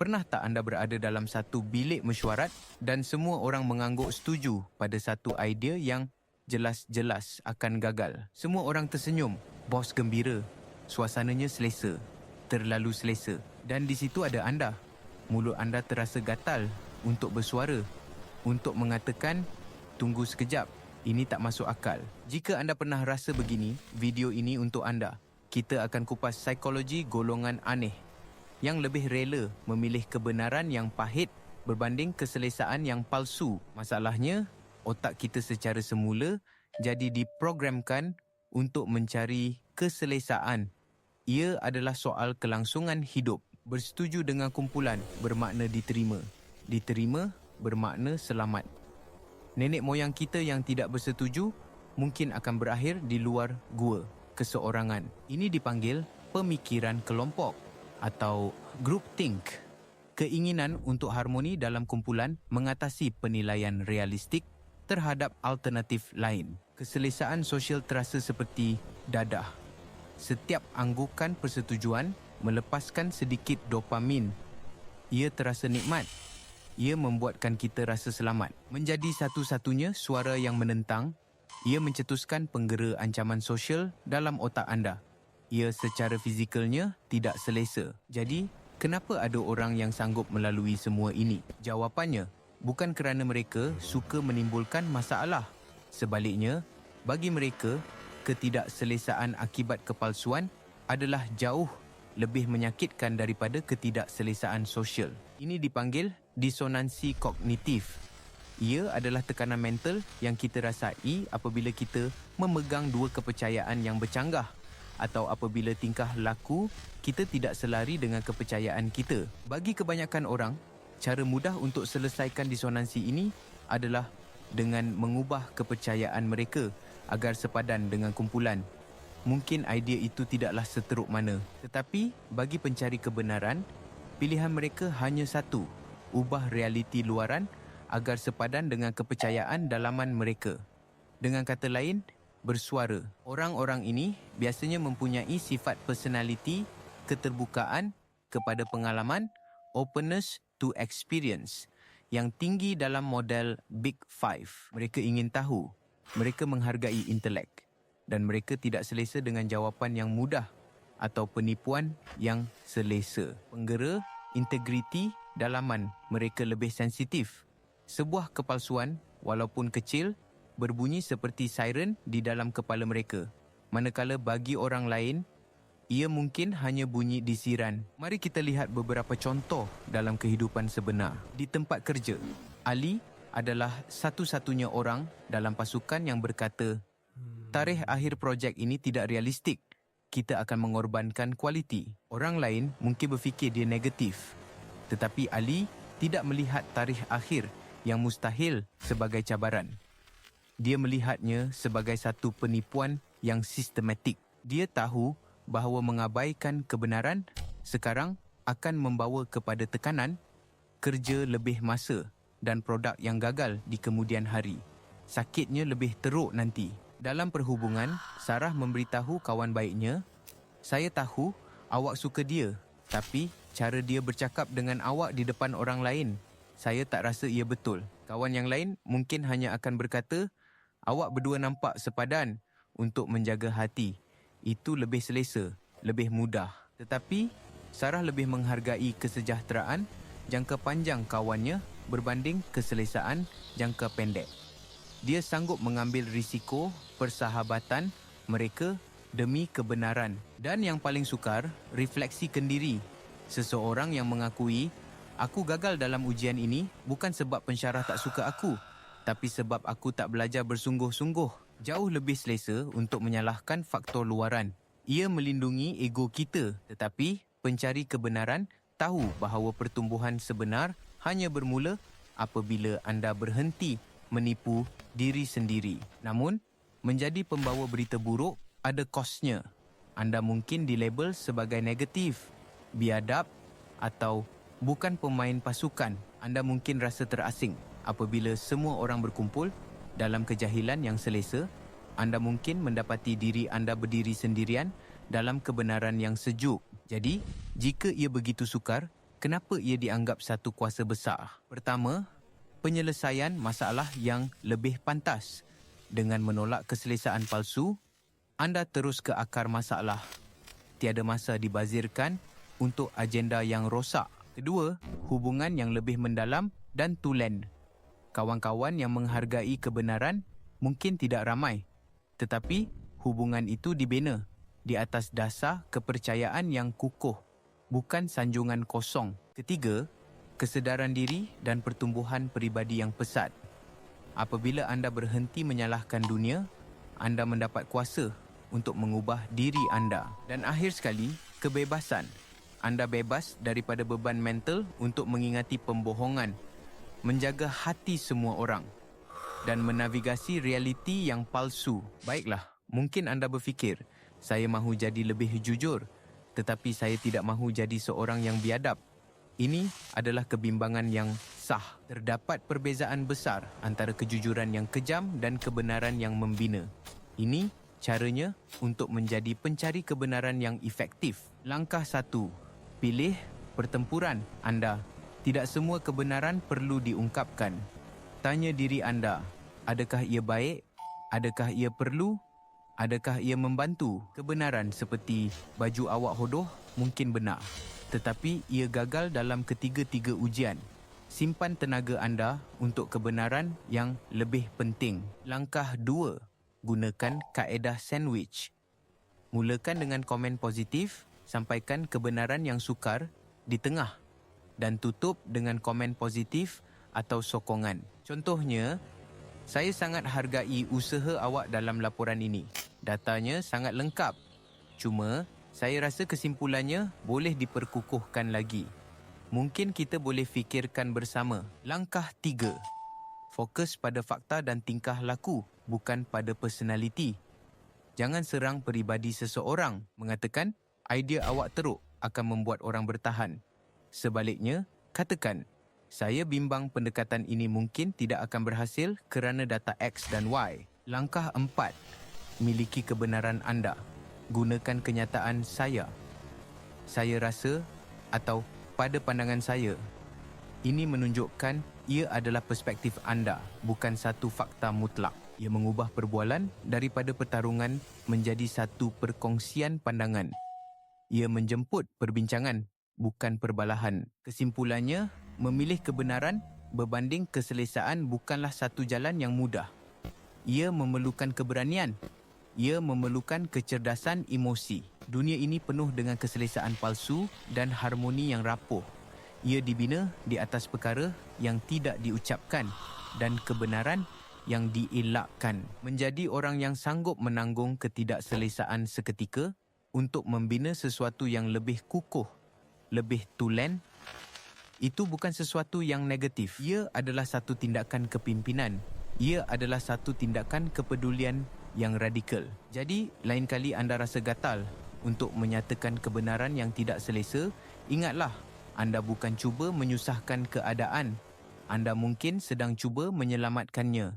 Pernah tak anda berada dalam satu bilik mesyuarat dan semua orang mengangguk setuju pada satu idea yang jelas-jelas akan gagal? Semua orang tersenyum, bos gembira, suasananya selesa, terlalu selesa. Dan di situ ada anda. Mulut anda terasa gatal untuk bersuara, untuk mengatakan, tunggu sekejap, ini tak masuk akal. Jika anda pernah rasa begini, video ini untuk anda. Kita akan kupas psikologi golongan aneh yang lebih rela memilih kebenaran yang pahit berbanding keselesaan yang palsu. Masalahnya, otak kita secara semula jadi diprogramkan untuk mencari keselesaan. Ia adalah soal kelangsungan hidup. Bersetuju dengan kumpulan bermakna diterima. Diterima bermakna selamat. Nenek moyang kita yang tidak bersetuju mungkin akan berakhir di luar gua, keseorangan. Ini dipanggil pemikiran kelompok atau groupthink. Keinginan untuk harmoni dalam kumpulan mengatasi penilaian realistik terhadap alternatif lain. Keselesaan sosial terasa seperti dadah. Setiap anggukan persetujuan melepaskan sedikit dopamin. Ia terasa nikmat. Ia membuatkan kita rasa selamat. Menjadi satu-satunya suara yang menentang, ia mencetuskan penggera ancaman sosial dalam otak anda. Ia secara fizikalnya tidak selesa. Jadi, kenapa ada orang yang sanggup melalui semua ini? Jawapannya, bukan kerana mereka suka menimbulkan masalah. Sebaliknya, bagi mereka, ketidakselesaan akibat kepalsuan adalah jauh lebih menyakitkan daripada ketidakselesaan sosial. Ini dipanggil disonansi kognitif. Ia adalah tekanan mental yang kita rasai apabila kita memegang dua kepercayaan yang bercanggah, atau apabila tingkah laku kita tidak selari dengan kepercayaan kita. Bagi kebanyakan orang, cara mudah untuk selesaikan disonansi ini adalah dengan mengubah kepercayaan mereka agar sepadan dengan kumpulan. Mungkin idea itu tidaklah seteruk mana, tetapi bagi pencari kebenaran, pilihan mereka hanya satu: ubah realiti luaran agar sepadan dengan kepercayaan dalaman mereka. Dengan kata lain, bersuara. Orang-orang ini biasanya mempunyai sifat personality, keterbukaan kepada pengalaman, openness to experience yang tinggi dalam model Big Five. Mereka ingin tahu, mereka menghargai intelek, dan mereka tidak selesa dengan jawapan yang mudah atau penipuan yang selesa. Penggera, integriti, dalaman mereka lebih sensitif. Sebuah kepalsuan, walaupun kecil, berbunyi seperti siren di dalam kepala mereka. Manakala bagi orang lain, ia mungkin hanya bunyi disiran. Mari kita lihat beberapa contoh dalam kehidupan sebenar. Di tempat kerja, Ali adalah satu-satunya orang dalam pasukan yang berkata, tarikh akhir projek ini tidak realistik. Kita akan mengorbankan kualiti. Orang lain mungkin berfikir dia negatif. Tetapi Ali tidak melihat tarikh akhir yang mustahil sebagai cabaran. Dia melihatnya sebagai satu penipuan yang sistematik. Dia tahu bahawa mengabaikan kebenaran sekarang akan membawa kepada tekanan, kerja lebih masa dan produk yang gagal di kemudian hari. Sakitnya lebih teruk nanti. Dalam perhubungan, Sarah memberitahu kawan baiknya, "Saya tahu awak suka dia, tapi cara dia bercakap dengan awak di depan orang lain, saya tak rasa ia betul." Kawan yang lain mungkin hanya akan berkata, "Awak berdua nampak sepadan untuk menjaga hati. Itu lebih selesa, lebih mudah." Tetapi, Sarah lebih menghargai kesejahteraan jangka panjang kawannya berbanding keselesaan jangka pendek. Dia sanggup mengambil risiko persahabatan mereka demi kebenaran. Dan yang paling sukar, refleksikan diri. Seseorang yang mengakui, "Aku gagal dalam ujian ini bukan sebab pensyarah tak suka aku, tapi sebab aku tak belajar bersungguh-sungguh." Jauh lebih selesa untuk menyalahkan faktor luaran. Ia melindungi ego kita, tetapi pencari kebenaran tahu bahawa pertumbuhan sebenar hanya bermula apabila anda berhenti menipu diri sendiri. Namun, menjadi pembawa berita buruk ada kosnya. Anda mungkin dilabel sebagai negatif, biadab atau bukan pemain pasukan. Anda mungkin rasa terasing apabila semua orang berkumpul dalam kejahilan yang selesa. Anda mungkin mendapati diri anda berdiri sendirian dalam kebenaran yang sejuk. Jadi, jika ia begitu sukar, Kenapa ia dianggap satu kuasa besar? Pertama, penyelesaian masalah yang lebih pantas. Dengan menolak keselesaan palsu, anda terus ke akar masalah. Tiada masa dibazirkan untuk agenda yang rosak. Kedua, hubungan yang lebih mendalam dan tulen. Kawan-kawan yang menghargai kebenaran mungkin tidak ramai, tetapi hubungan itu dibina di atas dasar kepercayaan yang kukuh, bukan sanjungan kosong. Ketiga, kesedaran diri dan pertumbuhan peribadi yang pesat. Apabila anda berhenti menyalahkan dunia, anda mendapat kuasa untuk mengubah diri anda. Dan akhir sekali, kebebasan. Anda bebas daripada beban mental untuk mengingati pembohongan, menjaga hati semua orang dan menavigasi realiti yang palsu. Baiklah, mungkin anda berfikir, saya mahu jadi lebih jujur, tetapi saya tidak mahu jadi seorang yang biadab. Ini adalah kebimbangan yang sah. Terdapat perbezaan besar antara kejujuran yang kejam dan kebenaran yang membina. Ini caranya untuk menjadi pencari kebenaran yang efektif. Langkah 1. Pilih pertempuran anda. Tidak semua kebenaran perlu diungkapkan. Tanya diri anda, adakah ia baik? Adakah ia perlu? Adakah ia membantu? Kebenaran seperti baju awak hodoh mungkin benar, tetapi ia gagal dalam ketiga-tiga ujian. Simpan tenaga anda untuk kebenaran yang lebih penting. Langkah 2. Gunakan kaedah sandwich. Mulakan dengan komen positif, sampaikan kebenaran yang sukar di tengah dan tutup dengan komen positif atau sokongan. Contohnya, saya sangat hargai usaha awak dalam laporan ini. Datanya sangat lengkap. Cuma, saya rasa kesimpulannya boleh diperkukuhkan lagi. Mungkin kita boleh fikirkan bersama. Langkah 3. Fokus pada fakta dan tingkah laku, bukan pada personaliti. Jangan serang peribadi seseorang mengatakan idea awak teruk akan membuat orang bertahan. Sebaliknya, katakan, saya bimbang pendekatan ini mungkin tidak akan berhasil kerana data X dan Y. Langkah 4. Miliki kebenaran anda. Gunakan kenyataan saya rasa atau pada pandangan saya. Ini menunjukkan ia adalah perspektif anda, bukan satu fakta mutlak. Ia mengubah perbualan daripada pertarungan menjadi satu perkongsian pandangan. Ia menjemput perbincangan, bukan perbalahan. Kesimpulannya, memilih kebenaran berbanding keselesaan bukanlah satu jalan yang mudah. Ia memerlukan keberanian. Ia memerlukan kecerdasan emosi. Dunia ini penuh dengan keselesaan palsu dan harmoni yang rapuh. Ia dibina di atas perkara yang tidak diucapkan dan kebenaran yang dielakkan. Menjadi orang yang sanggup menanggung ketidakselesaan seketika untuk membina sesuatu yang lebih kukuh, lebih tulen, itu bukan sesuatu yang negatif. Ia adalah satu tindakan kepimpinan. Ia adalah satu tindakan kepedulian yang radikal. Jadi, lain kali anda rasa gatal untuk menyatakan kebenaran yang tidak selesa, ingatlah, anda bukan cuba menyusahkan keadaan. Anda mungkin sedang cuba menyelamatkannya.